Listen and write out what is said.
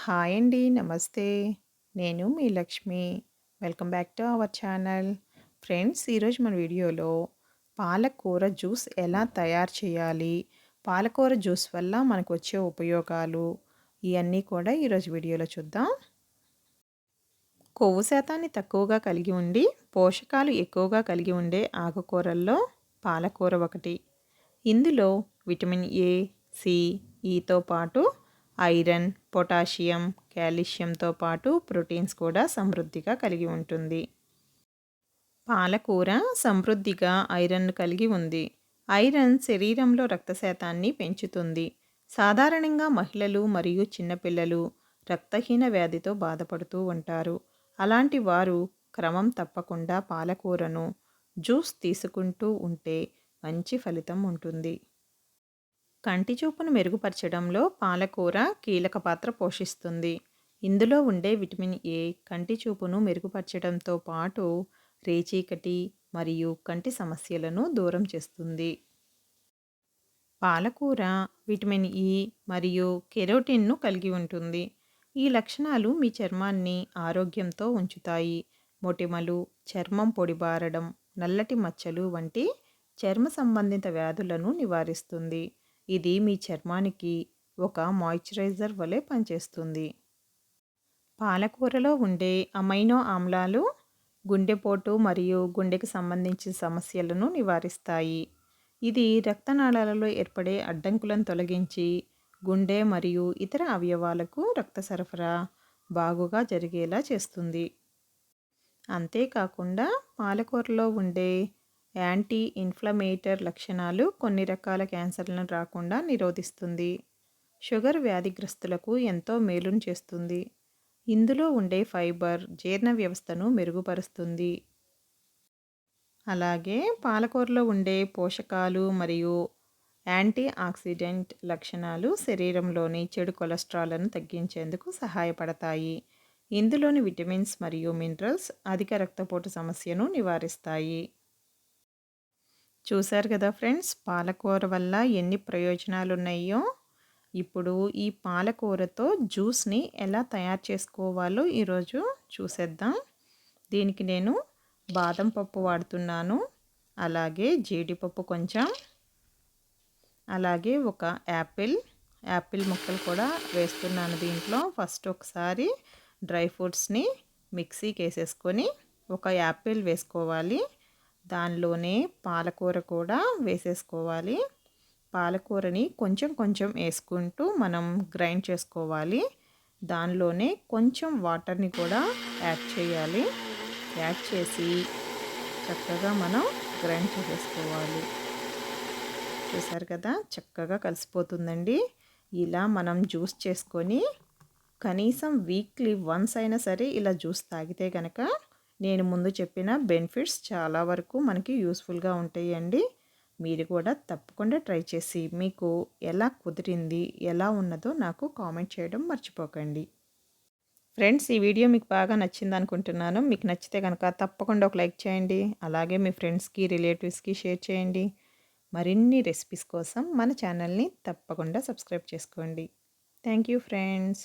Hi అండి. నమస్తే. నేను మీ Lakshmi. Welcome back to our channel. Friends, ఈరోజు మన వీడియోలో పాలకూర జ్యూస్ ఎలా తయారు చేయాలి, పాలకూర జ్యూస్ వల్ల మనకు వచ్చే ఉపయోగాలు, ఇవన్నీ కూడా ఈరోజు వీడియోలో చూద్దాం. కొవ్వు శాతాన్ని తక్కువగా కలిగి ఉండి పోషకాలు ఎక్కువగా కలిగి ఉండే ఆకుకూరల్లో పాలకూర ఒకటి. ఇందులో విటమిన్ ఏ, సి, ఈతో పాటు ఐరన్, పొటాషియం, కాల్షియంతో పాటు ప్రోటీన్స్ కూడా సమృద్ధిగా కలిగి ఉంటుంది. పాలకూర సమృద్ధిగా ఐరన్ కలిగి ఉంది. ఐరన్ శరీరంలో రక్త శాతాన్ని పెంచుతుంది. సాధారణంగా మహిళలు మరియు చిన్నపిల్లలు రక్తహీన వ్యాధితో బాధపడుతూ ఉంటారు. అలాంటి వారు క్రమం తప్పకుండా పాలకూరను జ్యూస్ తీసుకుంటూ ఉంటే మంచి ఫలితం ఉంటుంది. కంటి చూపును మెరుగుపరచడంలో పాలకూర కీలక పాత్ర పోషిస్తుంది. ఇందులో ఉండే విటమిన్ ఏ కంటి చూపును మెరుగుపరచడంతో పాటు రేచీకటి మరియు కంటి సమస్యలను దూరం చేస్తుంది. పాలకూర విటమిన్ ఇ మరియు కెరోటిన్ను కలిగి ఉంటుంది. ఈ లక్షణాలు మీ చర్మాన్ని ఆరోగ్యంతో ఉంచుతాయి. మొటిమలు, చర్మం పొడిబారడం, నల్లటి మచ్చలు వంటి చర్మ సంబంధిత వ్యాధులను నివారిస్తుంది. ఇది మీ చర్మానికి ఒక మాయిశ్చరైజర్ వలె పనిచేస్తుంది. పాలకూరలో ఉండే అమైనో ఆమ్లాలు గుండెపోటు మరియు గుండెకి సంబంధించిన సమస్యలను నివారిస్తాయి. ఇది రక్తనాళాలలో ఏర్పడే అడ్డంకులను తొలగించి గుండె మరియు ఇతర అవయవాలకు రక్త సరఫరా బాగుగా జరిగేలా చేస్తుంది. అంతేకాకుండా పాలకూరలో ఉండే యాంటీ ఇన్ఫ్లమేటర్ లక్షణాలు కొన్ని రకాల క్యాన్సర్లను రాకుండా నిరోధిస్తుంది. షుగర్ వ్యాధిగ్రస్తులకు ఎంతో మేలును చేస్తుంది. ఇందులో ఉండే ఫైబర్ జీర్ణ వ్యవస్థను మెరుగుపరుస్తుంది. అలాగే పాలకూరలో ఉండే పోషకాలు మరియు యాంటీ ఆక్సిడెంట్ లక్షణాలు శరీరంలోని చెడు కొలెస్ట్రాల్ను తగ్గించేందుకు సహాయపడతాయి. ఇందులోని విటమిన్స్ మరియు మినరల్స్ అధిక రక్తపోటు సమస్యను నివారిస్తాయి. చూశారు కదా ఫ్రెండ్స్, పాలకూర వల్ల ఎన్ని ప్రయోజనాలు ఉన్నాయో. ఇప్పుడు ఈ పాలకూరతో జ్యూస్ని ఎలా తయారు చేసుకోవాలో ఈరోజు చూసేద్దాం. దీనికి నేను బాదం పప్పు వాడుతున్నాను, అలాగే జీడిపప్పు కొంచెం, అలాగే ఒక యాపిల్ ముక్కలు కూడా వేస్తున్నాను దీంట్లో. ఫస్ట్ ఒకసారి డ్రై ఫ్రూట్స్ని మిక్సీకి వేసేసుకొని ఒక యాపిల్ వేసుకోవాలి. దానిలోనే పాలకూర కూడా వేసేసుకోవాలి. పాలకూరని కొంచెం కొంచెం వేసుకుంటూ మనం గ్రైండ్ చేసుకోవాలి. దానిలోనే కొంచెం వాటర్ని కూడా యాడ్ చేయాలి. యాడ్ చేసి చక్కగా మనం గ్రైండ్ చేసేసుకోవాలి. చూసారు కదా, చక్కగా కలిసిపోతుందండి. ఇలా మనం జ్యూస్ చేసుకొని కనీసం వీక్లీ వన్స్ అయినా సరే ఇలా జ్యూస్ తాగితే కనుక నేను ముందు చెప్పిన బెనిఫిట్స్ చాలా వరకు మనకి యూస్ఫుల్గా ఉంటాయండి. మీరు కూడా తప్పకుండా ట్రై చేసి మీకు ఎలా కుదిరింది, ఎలా ఉన్నదో నాకు కామెంట్ చేయడం మర్చిపోకండి. ఫ్రెండ్స్, ఈ వీడియో మీకు బాగా నచ్చింది అనుకుంటున్నాను. మీకు నచ్చితే కనుక తప్పకుండా ఒక లైక్ చేయండి. అలాగే మీ ఫ్రెండ్స్కి, రిలేటివ్స్కి షేర్ చేయండి. మరిన్ని రెసిపీస్ కోసం మన ఛానల్ని తప్పకుండా సబ్స్క్రైబ్ చేసుకోండి. Thank you friends.